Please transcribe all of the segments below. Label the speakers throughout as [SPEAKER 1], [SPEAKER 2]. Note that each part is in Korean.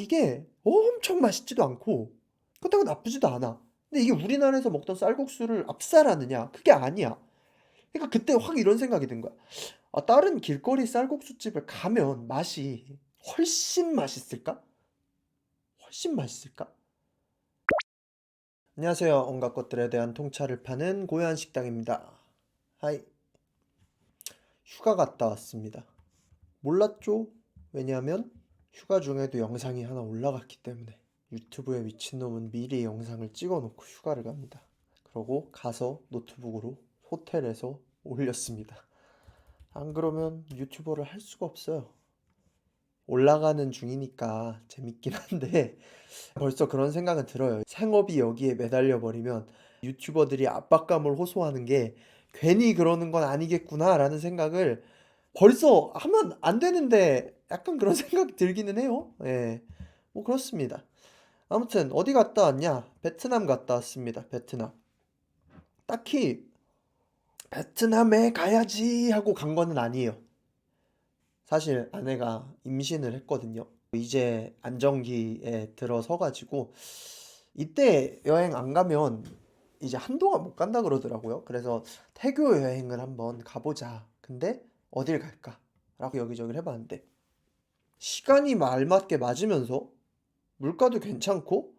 [SPEAKER 1] 이게 엄청 맛있지도 않고 그렇다고 나쁘지도 않아. 근데 이게 우리나라에서 먹던 쌀국수를 압살하느냐? 그게 아니야. 그러니까 그때 확 이런 생각이 든 거야. 아, 다른 길거리 쌀국수집을 가면 맛이 훨씬 맛있을까? 훨씬 맛있을까? 안녕하세요. 온갖 것들에 대한 통찰을 파는 고요한 식당입니다. 하이. 휴가 갔다 왔습니다. 몰랐죠? 왜냐하면 휴가 중에도 영상이 하나 올라갔기 때문에. 유튜브에 미친놈은 미리 영상을 찍어놓고 휴가를 갑니다. 그러고 가서 노트북으로 호텔에서 올렸습니다. 안 그러면 유튜버를 할 수가 없어요. 올라가는 중이니까 재밌긴 한데 벌써 그런 생각은 들어요. 생업이 여기에 매달려 버리면 유튜버들이 압박감을 호소하는 게 괜히 그러는 건 아니겠구나라는 생각을 벌써 하면 안 되는데 약간 그런 생각이 들기는 해요. 예. 뭐 그렇습니다. 아무튼 어디 갔다 왔냐? 베트남 갔다 왔습니다. 베트남. 딱히 베트남에 가야지 하고 간 거는 아니에요. 사실 아내가 임신을 했거든요. 이제 안정기에 들어서 가지고 이때 여행 안 가면 이제 한동안 못 간다 그러더라고요. 그래서 태교 여행을 한번 가보자. 근데 어딜 갈까? 라고 여기저기를 해봤는데 시간이 알맞게 맞으면서 물가도 괜찮고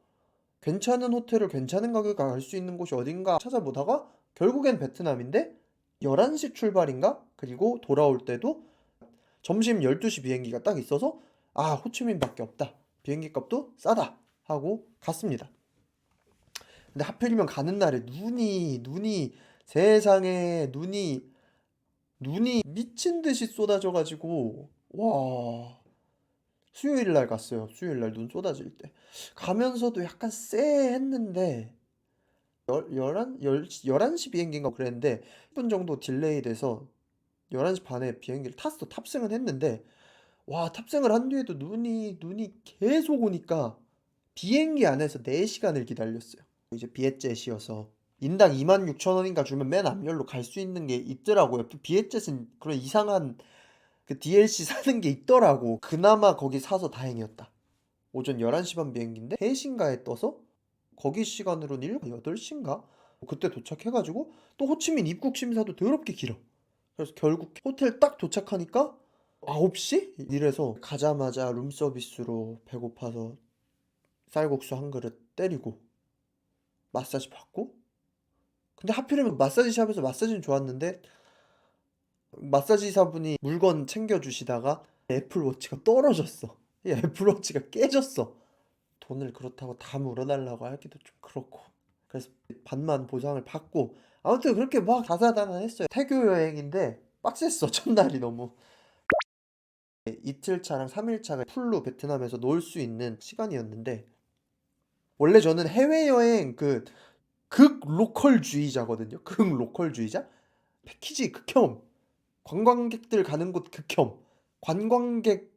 [SPEAKER 1] 괜찮은 호텔을 괜찮은 가격에 갈 수 있는 곳이 어딘가 찾아보다가 결국엔 베트남인데 11시 출발인가? 그리고 돌아올 때도 점심 12시 비행기가 딱 있어서 아, 호치민밖에 없다. 비행기 값도 싸다. 하고 갔습니다. 근데 하필이면 가는 날에 눈이 세상에 눈이 미친 듯이 쏟아져 가지고 와, 수요일 날 갔어요. 수요일 날 눈 쏟아질 때. 가면서도 약간 쎄했는데 11시 비행기인가 그랬는데 10분 정도 딜레이 돼서 11시 반에 비행기를 탔어. 탑승은 했는데 와, 탑승을 한 뒤에도 눈이 계속 오니까 비행기 안에서 4시간을 기다렸어요. 이제 비에젯이어서 인당 26,000원인가 주면 맨 앞열로 갈 수 있는 게 있더라고요. 또 비에젯은 그런 이상한 그 DLC 사는 게 있더라고. 그나마 거기 사서 다행이었다. 오전 11시 반 비행기인데 3시인가에 떠서 거기 시간으로는 8시인가? 그때 도착해가지고 또 호치민 입국 심사도 더럽게 길어. 그래서 결국 호텔 딱 도착하니까 9시? 이래서 가자마자 룸서비스로 배고파서 쌀국수 한 그릇 때리고 마사지 받고 근데 하필이면 마사지 샵에서 마사지는 좋았는데 마사지사분이 물건 챙겨주시다가 애플워치가 떨어졌어. 이 애플워치가 깨졌어. 돈을 그렇다고 다 물어달라고 하기도 좀 그렇고 그래서 반만 보상을 받고 아무튼 그렇게 막 다사다난했어요. 태교 여행인데 빡셌어. 첫날이 너무 이틀차랑 3일차가 풀로 베트남에서 놀 수 있는 시간이었는데 원래 저는 해외여행 극 로컬주의자거든요. 극 로컬주의자? 패키지 극혐, 관광객들 가는 곳 극혐, 관광객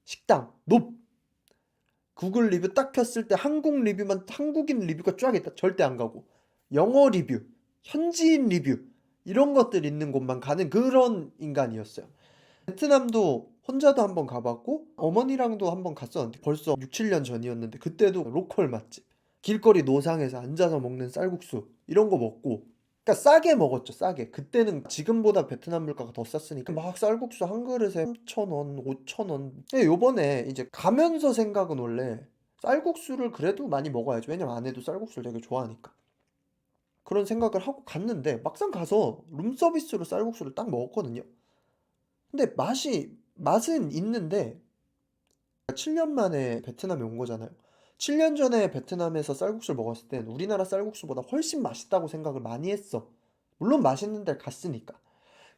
[SPEAKER 1] 식당 높, 구글 리뷰 딱 켰을 때 한국 리뷰만 한국인 리뷰가 쫙 있다. 절대 안 가고 영어 리뷰, 현지인 리뷰 이런 것들 있는 곳만 가는 그런 인간이었어요. 베트남도 혼자도 한번 가봤고 어머니랑도 한번 갔었는데 벌써 6, 7년 전이었는데 그때도 로컬 맛집 길거리 노상에서 앉아서 먹는 쌀국수 이런 거 먹고 그러니까 싸게 먹었죠. 싸게. 그때는 지금보다 베트남 물가가 더 쌌으니까 막 쌀국수 한 그릇에 3,000원, 5,000원. 요번에 이제 가면서 생각은 원래 쌀국수를 그래도 많이 먹어야지. 왜냐면 아내도 쌀국수를 되게 좋아하니까. 그런 생각을 하고 갔는데 막상 가서 룸서비스로 쌀국수를 딱 먹었거든요. 근데 맛은 있는데 7년 만에 베트남에 온 거잖아요. 7년 전에 베트남에서 쌀국수를 먹었을 땐 우리나라 쌀국수보다 훨씬 맛있다고 생각을 많이 했어. 물론 맛있는 데 갔으니까.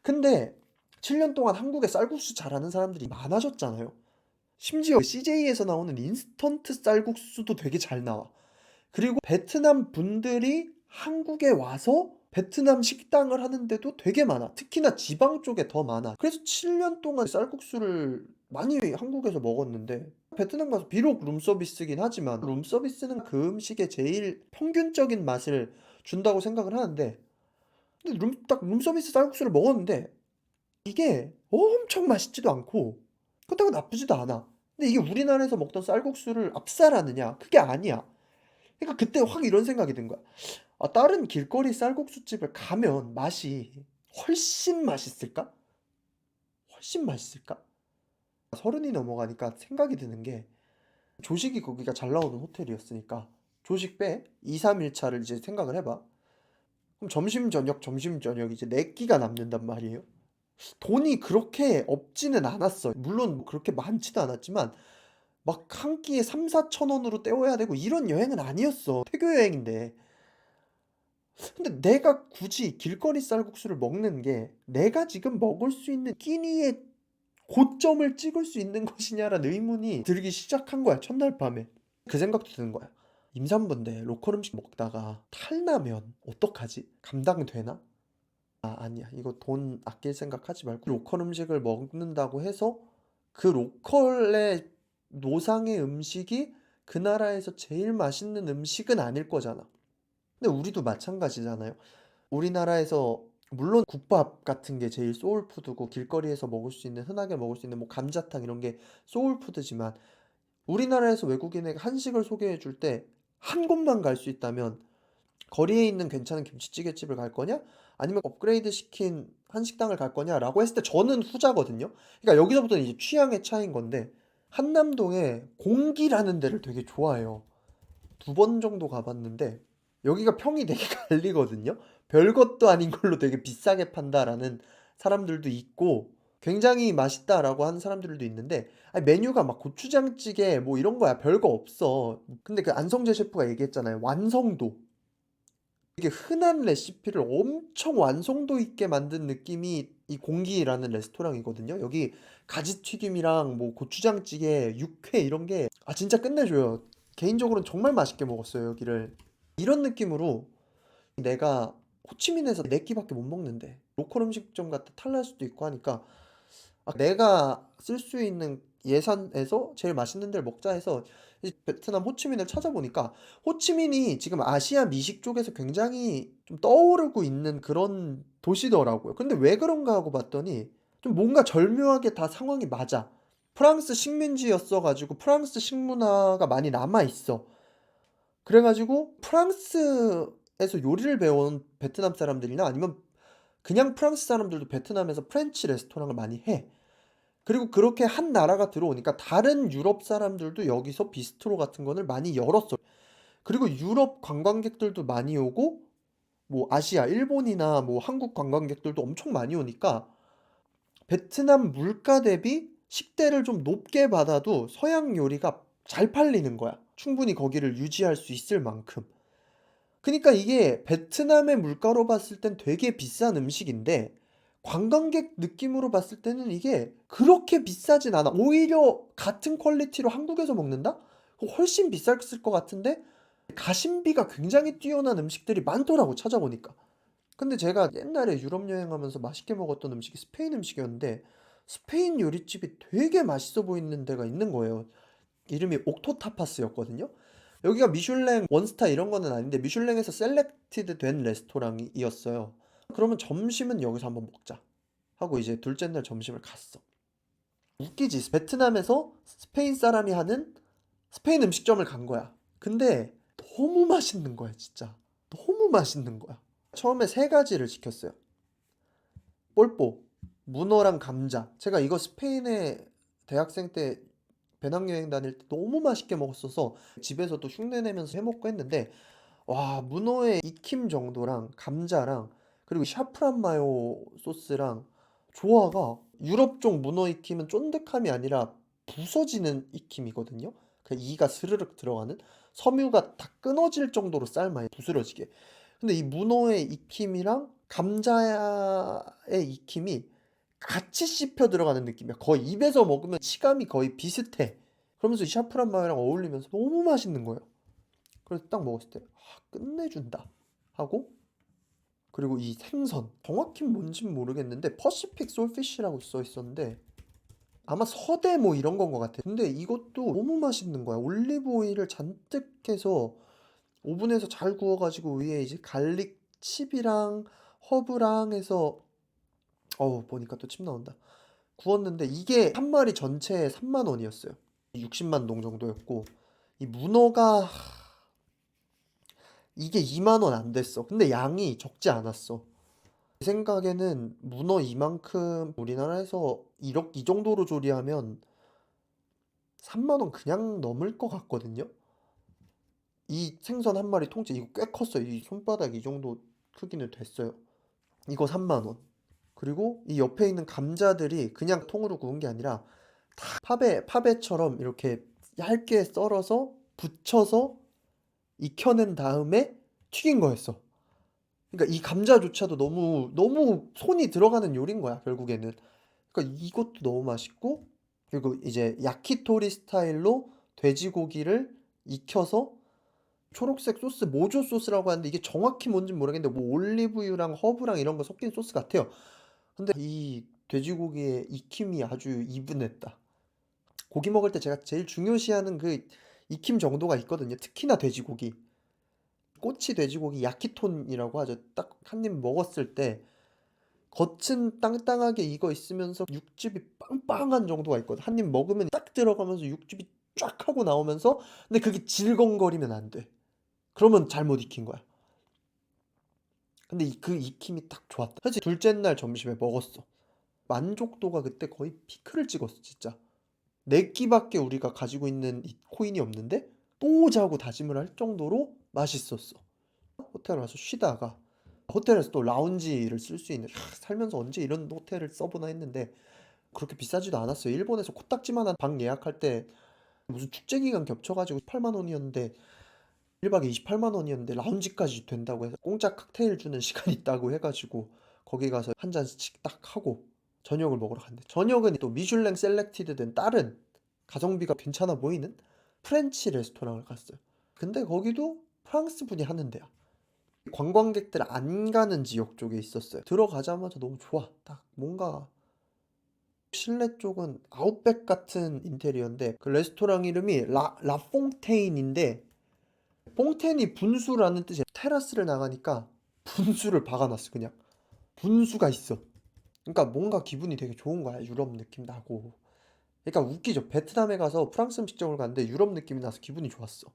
[SPEAKER 1] 근데 7년 동안 한국에 쌀국수 잘하는 사람들이 많아졌잖아요. 심지어 CJ에서 나오는 인스턴트 쌀국수도 되게 잘 나와. 그리고 베트남 분들이 한국에 와서 베트남 식당을 하는데도 되게 많아. 특히나 지방 쪽에 더 많아. 그래서 7년 동안 쌀국수를 많이 한국에서 먹었는데 베트남 가서 비록 룸서비스긴 하지만 룸서비스는 그 음식의 제일 평균적인 맛을 준다고 생각을 하는데 근데 딱 룸서비스 쌀국수를 먹었는데 이게 엄청 맛있지도 않고 그렇다고 나쁘지도 않아. 근데 이게 우리나라에서 먹던 쌀국수를 압살하느냐? 그게 아니야. 그러니까 그때 확 이런 생각이 든 거야. 아, 다른 길거리 쌀국수집을 가면 맛이 훨씬 맛있을까? 훨씬 맛있을까? 서른이 넘어가니까 생각이 드는 게, 조식이 거기가 잘 나오는 호텔이었으니까 조식 빼 2, 3일 차를 이제 생각을 해봐. 그럼 점심 저녁 이제 4끼가 남는단 말이에요. 돈이 그렇게 없지는 않았어. 물론 뭐 그렇게 많지도 않았지만 막 한 끼에 3, 4천 원으로 때워야 되고 이런 여행은 아니었어. 태교 여행인데. 근데 내가 굳이 길거리 쌀국수를 먹는 게 내가 지금 먹을 수 있는 끼니의 고점을 찍을 수 있는 것이냐라는 의문이 들기 시작한 거야, 첫날 밤에. 그 생각도 드는 거야. 임산부인데 로컬 음식 먹다가 탈나면 어떡하지? 감당되나? 아, 아니야. 이거 돈 아낄 생각하지 말고 로컬 음식을 먹는다고 해서 그 로컬의 노상의 음식이 그 나라에서 제일 맛있는 음식은 아닐 거잖아. 근데 우리도 마찬가지잖아요. 우리나라에서 물론 국밥 같은 게 제일 소울푸드고 길거리에서 먹을 수 있는, 흔하게 먹을 수 있는 뭐 감자탕 이런 게 소울푸드지만, 우리나라에서 외국인에게 한식을 소개해 줄 때 한 곳만 갈 수 있다면 거리에 있는 괜찮은 김치찌개집을 갈 거냐? 아니면 업그레이드 시킨 한식당을 갈 거냐라고 했을 때 저는 후자거든요. 그러니까 여기서부터는 이제 취향의 차이인 건데, 한남동에 공기라는 데를 되게 좋아해요. 2번 정도 가봤는데 여기가 평이 되게 갈리거든요. 별것도 아닌 걸로 되게 비싸게 판다라는 사람들도 있고, 굉장히 맛있다라고 하는 사람들도 있는데, 아니, 메뉴가 막 고추장찌개 뭐 이런 거야. 별거 없어. 근데 그 안성재 셰프가 얘기했잖아요. 완성도. 이게 흔한 레시피를 엄청 완성도 있게 만든 느낌이 이 공기라는 레스토랑이거든요. 여기 가지튀김이랑 뭐 고추장찌개, 육회 이런 게 진짜 끝내줘요. 개인적으로는 정말 맛있게 먹었어요, 여기를. 이런 느낌으로 내가 호치민에서 4끼밖에 못 먹는데 로컬 음식점 갔다 탈날 수도 있고 하니까, 내가 쓸 수 있는 예산에서 제일 맛있는 데를 먹자 해서 이 베트남 호치민을 찾아보니까, 호치민이 지금 아시아 미식 쪽에서 굉장히 좀 떠오르고 있는 그런 도시더라고요. 근데 왜 그런가 하고 봤더니 좀 뭔가 절묘하게 다 상황이 맞아. 프랑스 식민지였어 가지고 프랑스 식문화가 많이 남아 있어. 그래 가지고 프랑스에서 요리를 배운 베트남 사람들이나 아니면 그냥 프랑스 사람들도 베트남에서 프렌치 레스토랑을 많이 해. 그리고 그렇게 한 나라가 들어오니까 다른 유럽 사람들도 여기서 비스트로 같은 거를 많이 열었어. 그리고 유럽 관광객들도 많이 오고, 뭐 아시아, 일본이나 뭐 한국 관광객들도 엄청 많이 오니까 베트남 물가 대비 식대를 좀 높게 받아도 서양 요리가 잘 팔리는 거야. 충분히 거기를 유지할 수 있을 만큼. 그니까 이게 베트남의 물가로 봤을 땐 되게 비싼 음식인데, 관광객 느낌으로 봤을 때는 이게 그렇게 비싸진 않아. 오히려 같은 퀄리티로 한국에서 먹는다? 그럼 훨씬 비쌌을 것 같은데 가심비가 굉장히 뛰어난 음식들이 많더라고, 찾아보니까. 근데 제가 옛날에 유럽 여행하면서 맛있게 먹었던 음식이 스페인 음식이었는데, 스페인 요리집이 되게 맛있어 보이는 데가 있는 거예요. 이름이 옥토타파스였거든요. 여기가 미슐랭 원스타 이런 거는 아닌데 미슐랭에서 셀렉티드 된 레스토랑이었어요. 그러면 점심은 여기서 한번 먹자 하고 이제 둘째 날 점심을 갔어. 웃기지? 베트남에서 스페인 사람이 하는 스페인 음식점을 간 거야. 근데 너무 맛있는 거야, 진짜. 너무 맛있는 거야. 처음에 3가지를 시켰어요. 폴뽀, 문어랑 감자. 제가 이거 스페인에 대학생 때 배낭여행 다닐 때 너무 맛있게 먹었어서 집에서도 흉내 내면서 해 먹고 했는데, 와, 문어의 익힘 정도랑 감자랑 그리고 샤프란 마요 소스랑 조화가, 유럽 쪽 문어 익힘은 쫀득함이 아니라 부서지는 익힘이거든요. 그 이가 스르륵 들어가는, 섬유가 다 끊어질 정도로 삶아요, 부스러지게. 근데 이 문어의 익힘이랑 감자의 익힘이 같이 씹혀 들어가는 느낌이야. 거의 입에서 먹으면 치감이 거의 비슷해. 그러면서 이 샤프란 마요랑 어울리면서 너무 맛있는 거예요. 그래서 딱 먹었을 때 끝내준다 하고, 그리고 이 생선 정확히 뭔진 모르겠는데 퍼시픽 솔피쉬라고 써 있었는데 아마 서대 뭐 이런 건 것 같아. 근데 이것도 너무 맛있는 거야. 올리브 오일을 잔뜩 해서 오븐에서 잘 구워가지고 위에 이제 갈릭 칩이랑 허브랑 해서, 어우, 보니까 또 침 나온다. 구웠는데 이게 한 마리 전체에 3만 원이었어요. 60만 동 정도였고, 이 문어가 이게 2만 원 안 됐어. 근데 양이 적지 않았어. 제 생각에는 문어 이만큼 우리나라에서 1억 이 정도로 조리하면 3만 원 그냥 넘을 것 같거든요. 이 생선 한 마리 통째 이거 꽤 컸어요. 이 손바닥 이 정도 크기는 됐어요. 이거 3만 원. 그리고 이 옆에 있는 감자들이 그냥 통으로 구운 게 아니라 다 파베처럼 이렇게 얇게 썰어서 붙여서 익혀낸 다음에 튀긴 거였어. 그러니까 이 감자조차도 너무 너무 손이 들어가는 요리인 거야, 결국에는. 그러니까 이것도 너무 맛있고, 그리고 이제 야키토리 스타일로 돼지고기를 익혀서 초록색 소스 모조 소스라고 하는데 이게 정확히 뭔진 모르겠는데 뭐 올리브유랑 허브랑 이런 거 섞인 소스 같아요. 근데 이 돼지고기의 익힘이 아주 이분했다. 고기 먹을 때 제가 제일 중요시하는 그 익힘 정도가 있거든요. 특히나 돼지고기. 꼬치 돼지고기 야키톤이라고 하죠. 딱 한 입 먹었을 때 겉은 땅땅하게 익어 있으면서 육즙이 빵빵한 정도가 있거든. 한 입 먹으면 딱 들어가면서 육즙이 쫙 하고 나오면서, 근데 그게 질겅거리면 안 돼. 그러면 잘못 익힌 거야. 근데 그 익힘이 딱 좋았다. 사실 둘째 날 점심에 먹었어. 만족도가 그때 거의 피크를 찍었어, 진짜. 네 끼밖에 우리가 가지고 있는 이 코인이 없는데 또 자고 다짐을 할 정도로 맛있었어. 호텔 와서 쉬다가 호텔에서 또 라운지를 쓸 수 있는, 살면서 언제 이런 호텔을 써보나 했는데 그렇게 비싸지도 않았어요. 일본에서 코딱지만한 방 예약할 때 무슨 축제 기간 겹쳐가지고 8만 원이었는데 1박에 28만 원이었는데 라운지까지 된다고 해서 공짜 칵테일 주는 시간이 있다고 해가지고 거기 가서 한 잔씩 딱 하고 저녁을 먹으러 갔는데, 저녁은 또 미슐랭 셀렉티드 된 다른 가성비가 괜찮아 보이는 프렌치 레스토랑을 갔어요. 근데 거기도 프랑스 분이 하는 데야. 관광객들 안 가는 지역 쪽에 있었어요. 들어가자마자 너무 좋아. 딱 뭔가 실내 쪽은 아웃백 같은 인테리어인데 그 레스토랑 이름이 라퐁테인인데, 퐁텐이 분수라는 뜻이야. 테라스를 나가니까 분수를 박아놨어. 그냥 분수가 있어. 그러니까 뭔가 기분이 되게 좋은 거야. 유럽 느낌 나고. 그러니까 웃기죠. 베트남에 가서 프랑스 음식점을 갔는데 유럽 느낌이 나서 기분이 좋았어.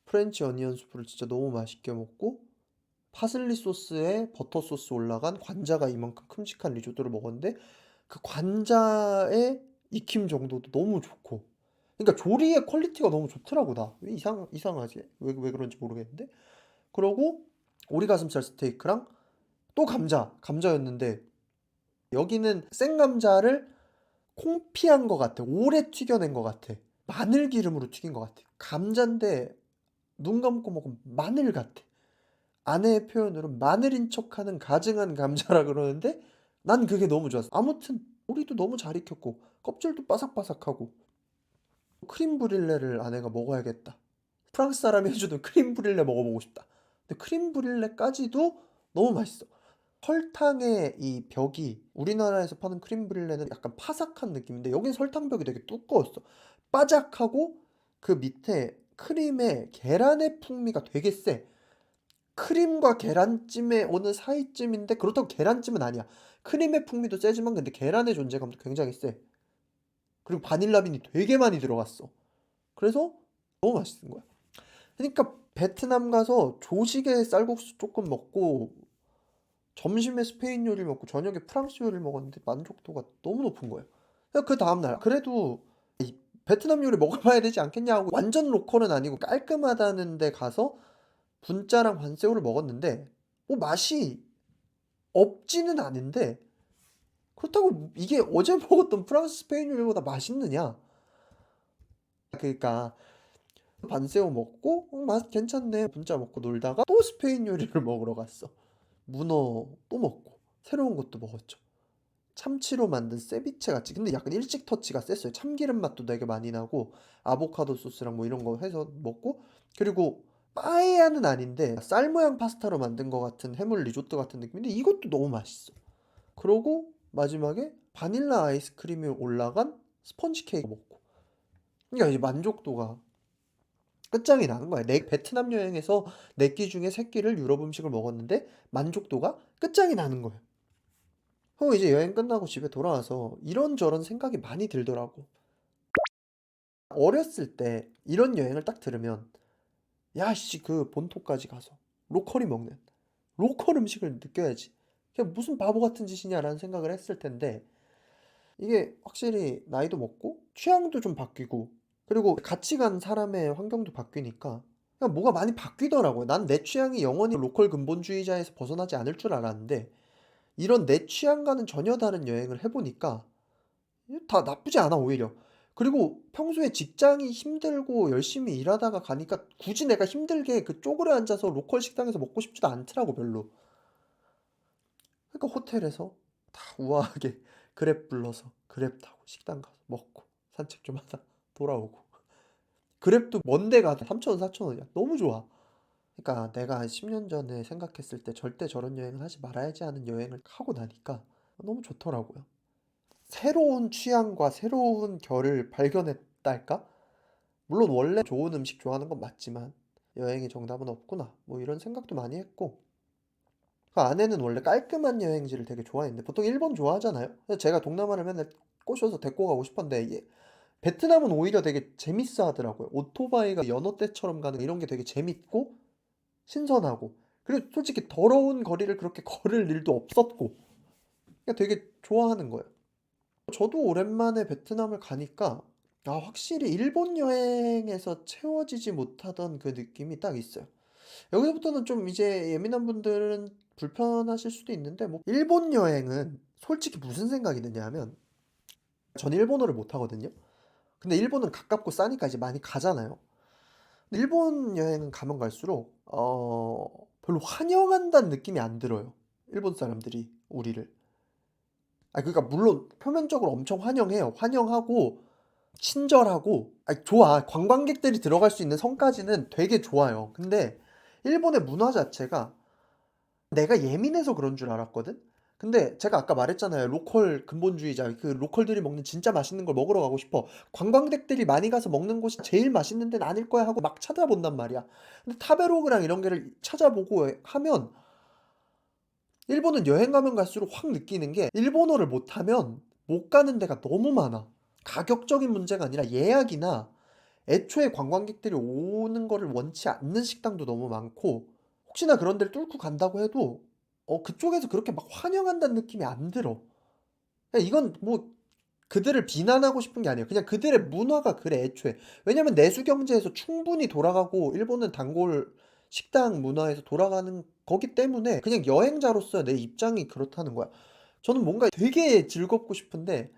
[SPEAKER 1] 프렌치 어니언 수프를 진짜 너무 맛있게 먹고, 파슬리 소스에 버터 소스 올라간 관자가 이만큼 큼직한 리조또를 먹었는데 그 관자의 익힘 정도도 너무 좋고, 그러니까 조리의 퀄리티가 너무 좋더라고. 나 왜 이상하지? 왜 그런지 모르겠는데. 그러고 오리가슴살 스테이크랑 또 감자였는데, 여기는 생감자를 콩피한 것 같아. 오래 튀겨낸 것 같아. 마늘 기름으로 튀긴 것 같아. 감자인데 눈 감고 먹으면 마늘 같아. 아내의 표현으로 마늘인 척하는 가증한 감자라 그러는데 난 그게 너무 좋았어. 아무튼 우리도 너무 잘 익혔고 껍질도 바삭바삭하고. 크림 브릴레를 아내가 먹어야겠다. 프랑스 사람이 해주는 크림 브릴레 먹어보고 싶다. 근데 크림 브릴레까지도 너무 맛있어. 설탕의 이 벽이, 우리나라에서 파는 크림 브릴레는 약간 파삭한 느낌인데 여긴 설탕벽이 되게 두꺼웠어. 바삭하고 그 밑에 크림의 계란의 풍미가 되게 세. 크림과 계란찜의 어느 사이쯤인데 그렇다고 계란찜은 아니야. 크림의 풍미도 세지만 근데 계란의 존재감도 굉장히 세. 그리고 바닐라빈이 되게 많이 들어갔어. 그래서 너무 맛있는 거야. 그러니까 베트남 가서 조식에 쌀국수 조금 먹고 점심에 스페인 요리를 먹고 저녁에 프랑스 요리를 먹었는데 만족도가 너무 높은 거예요. 그 다음날 그래도 이 베트남 요리 먹어봐야 되지 않겠냐고, 완전 로컬은 아니고 깔끔하다는 데 가서 분짜랑 반새우를 먹었는데 뭐 맛이 없지는 않은데, 그렇다고 이게 어제 먹었던 프랑스 스페인 요리보다 맛있느냐? 그러니까 반새우 먹고 맛 괜찮네 분짜 먹고 놀다가 또 스페인 요리를 먹으러 갔어. 문어 또 먹고 새로운 것도 먹었죠. 참치로 만든 세비체 같이, 근데 약간 일찍 터치가 셌어요. 참기름 맛도 되게 많이 나고 아보카도 소스랑 뭐 이런 거 해서 먹고, 그리고 빠에야는 아닌데 쌀 모양 파스타로 만든 것 같은 해물 리조또 같은 느낌인데 이것도 너무 맛있어. 그러고 마지막에 바닐라 아이스크림이 올라간 스펀지 케이크 먹고, 그러니까 이제 만족도가 끝장이 나는 거야. 내 베트남 여행에서 4끼 중에 3끼를 유럽 음식을 먹었는데 만족도가 끝장이 나는 거야. 그럼 이제 여행 끝나고 집에 돌아와서 이런저런 생각이 많이 들더라고. 어렸을 때 이런 여행을 딱 들으면 야 씨 그 본토까지 가서 로컬이 먹는 로컬 음식을 느껴야지. 그게 무슨 바보 같은 짓이냐라는 생각을 했을 텐데 이게 확실히 나이도 먹고 취향도 좀 바뀌고 그리고 같이 간 사람의 환경도 바뀌니까 그냥 뭐가 많이 바뀌더라고요. 난 내 취향이 영원히 로컬 근본주의자에서 벗어나지 않을 줄 알았는데 이런 내 취향과는 전혀 다른 여행을 해 보니까 다 나쁘지 않아 오히려. 그리고 평소에 직장이 힘들고 열심히 일하다가 가니까 굳이 내가 힘들게 그 쪼그려 앉아서 로컬 식당에서 먹고 싶지도 않더라고 별로. 그러니까 호텔에서 다 우아하게 그랩 불러서 그랩 타고 식당 가서 먹고 산책 좀 하다 돌아오고. 그랩도 먼데 가도 3,000원 4,000 원이야. 너무 좋아. 그러니까 내가 한 10년 전에 생각했을 때 '절대 저런 여행을 하지 말아야지.' 하는 여행을 하고 나니까 너무 좋더라고요. 새로운 취향과 새로운 결을 발견했달까? 물론 원래 좋은 음식 좋아하는 건 맞지만 '여행의 정답은 없구나.' 뭐 이런 생각도 많이 했고 그 아내는 원래 깔끔한 여행지를 되게 좋아했는데 보통 일본 좋아하잖아요. 그래서 제가 동남아를 맨날 꼬셔서 데리고 가고 싶었는데 베트남은 오히려 되게 재밌어 하더라고요. 오토바이가 연어 떼처럼 가는 이런 게 되게 재밌고 신선하고 그리고 솔직히 더러운 거리를 그렇게 걸을 일도 없었고 그러니까 되게 좋아하는 거예요. 저도 오랜만에 베트남을 가니까 확실히 일본 여행에서 채워지지 못하던 그 느낌이 딱 있어요. 여기서부터는 좀 이제 예민한 분들은 불편하실 수도 있는데 뭐 일본 여행은 솔직히 무슨 생각이 드냐면 전 일본어를 못하거든요. 근데 일본은 가깝고 싸니까 이제 많이 가잖아요. 근데 일본 여행은 가면 갈수록 별로 환영한다는 느낌이 안 들어요, 일본 사람들이 우리를. 그러니까 물론 표면적으로 엄청 환영해요. 환영하고 친절하고 좋아. 관광객들이 들어갈 수 있는 성까지는 되게 좋아요. 근데 일본의 문화 자체가 내가 예민해서 그런 줄 알았거든. 근데 제가 아까 말했잖아요. 로컬 근본주의자. 그 로컬들이 먹는 진짜 맛있는 걸 먹으러 가고 싶어. 관광객들이 많이 가서 먹는 곳이 제일 맛있는 데는 아닐 거야 하고 막 찾아본단 말이야. 근데 타베로그랑 이런 게를 찾아보고 하면 일본은 여행 가면 갈수록 확 느끼는 게 일본어를 못하면 못 가는 데가 너무 많아. 가격적인 문제가 아니라 예약이나 애초에 관광객들이 오는 거를 원치 않는 식당도 너무 많고 혹시나 그런 데를 뚫고 간다고 해도 그쪽에서 그렇게 막 환영한다는 느낌이 안 들어. 그냥 이건 뭐 그들을 비난하고 싶은 게 아니에요. 그냥 그들의 문화가 그래 애초에. 왜냐면 내수 경제에서 충분히 돌아가고 일본은 단골 식당 문화에서 돌아가는 거기 때문에 그냥 여행자로서 내 입장이 그렇다는 거야. 저는 뭔가 되게 즐겁고 싶은데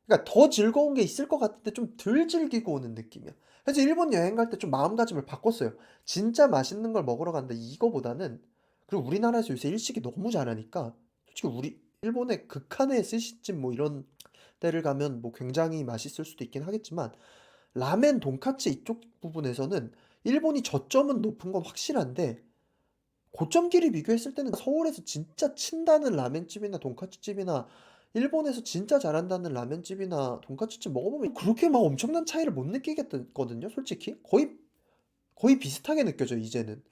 [SPEAKER 1] 그러니까 더 즐거운 게 있을 것 같은데 좀 덜 즐기고 오는 느낌이야. 그래서 일본 여행 갈 때 좀 마음가짐을 바꿨어요. 진짜 맛있는 걸 먹으러 간다 이거보다는 그리고 우리나라에서 요새 일식이 너무 잘하니까 솔직히 우리 일본의 극한의 스시집 뭐 이런 데를 가면 뭐 굉장히 맛있을 수도 있긴 하겠지만 라멘, 돈까츠 이쪽 부분에서는 일본이 저점은 높은 건 확실한데 고점끼리 비교했을 때는 서울에서 진짜 친다는 라멘집이나 돈까츠집이나 일본에서 진짜 잘한다는 라멘집이나 돈까츠집 먹어보면 그렇게 막 엄청난 차이를 못 느끼겠거든요, 솔직히. 거의 비슷하게 느껴져요, 이제는.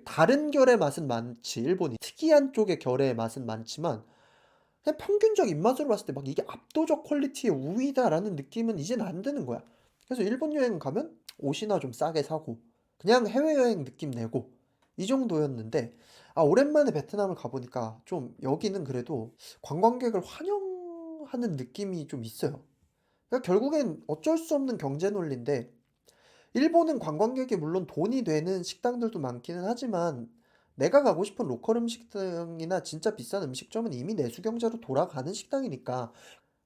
[SPEAKER 1] 다른 결의 맛은 많지, 일본이. 특이한 쪽의 결의 맛은 많지만 그냥 평균적 입맛으로 봤을 때 막 이게 압도적 퀄리티의 우위다라는 느낌은 이젠 안 드는 거야. 그래서 일본 여행 가면 옷이나 좀 싸게 사고 그냥 해외여행 느낌 내고 이 정도였는데 오랜만에 베트남을 가보니까 좀 여기는 그래도 관광객을 환영하는 느낌이 좀 있어요. 그러니까 결국엔 어쩔 수 없는 경제 논리인데 일본은 관광객이 물론 돈이 되는 식당들도 많기는 하지만 내가 가고 싶은 로컬 음식점이나 진짜 비싼 음식점은 이미 내수 경제로 돌아가는 식당이니까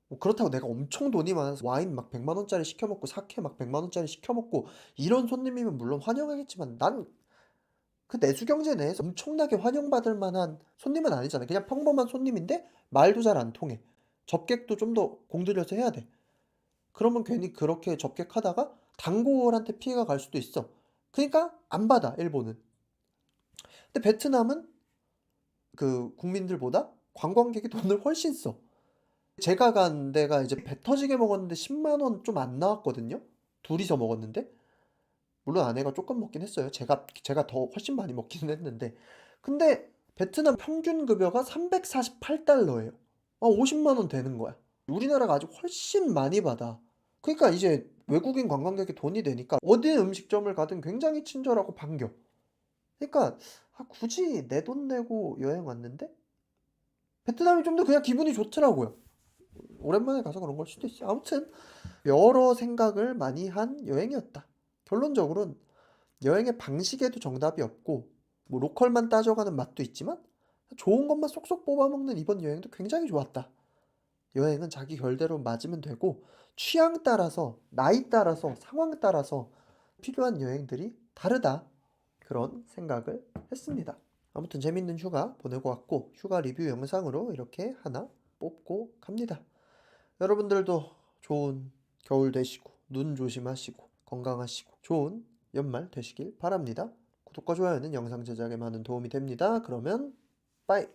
[SPEAKER 1] 뭐 그렇다고 내가 엄청 돈이 많아서 와인 막 100만 원짜리 시켜 먹고 사케 막 100만 원짜리 시켜 먹고 이런 손님이면 물론 환영하겠지만 난 그 내수 경제 내에서 엄청나게 환영받을 만한 손님은 아니잖아. 그냥 평범한 손님인데 말도 잘 안 통해. 접객도 좀 더 공들여서 해야 돼. 그러면 괜히 그렇게 접객하다가 단골한테 피해가 갈 수도 있어. 그니까 안 받아, 일본은. 근데 베트남은 그 국민들보다 관광객이 돈을 훨씬 써. 제가 간 데가 이제 배 터지게 먹었는데 10만 원 좀 안 나왔거든요. 둘이서 먹었는데. 물론 아내가 조금 먹긴 했어요. 제가 더 훨씬 많이 먹기는 했는데. 근데 베트남 평균 급여가 348달러예요. 50만 원 되는 거야. 우리나라가 아직 훨씬 많이 받아. 그러니까 이제 외국인 관광객이 돈이 되니까 어디 음식점을 가든 굉장히 친절하고 반겨. 그러니까 굳이 내 돈 내고 여행 왔는데 베트남이 좀 더 그냥 기분이 좋더라고요. 오랜만에 가서 그런 걸 수도 있어요. 아무튼 여러 생각을 많이 한 여행이었다. 결론적으로는 여행의 방식에도 정답이 없고 뭐 로컬만 따져가는 맛도 있지만 좋은 것만 쏙쏙 뽑아먹는 이번 여행도 굉장히 좋았다. 여행은 자기 결대로 맞으면 되고 취향 따라서, 나이 따라서, 상황 따라서 필요한 여행들이 다르다. 그런 생각을 했습니다. 아무튼 재밌는 휴가 보내고 왔고 휴가 리뷰 영상으로 이렇게 하나 뽑고 갑니다. 여러분들도 좋은 겨울 되시고 눈 조심하시고 건강하시고 좋은 연말 되시길 바랍니다. 구독과 좋아요는 영상 제작에 많은 도움이 됩니다. 그러면 빠이!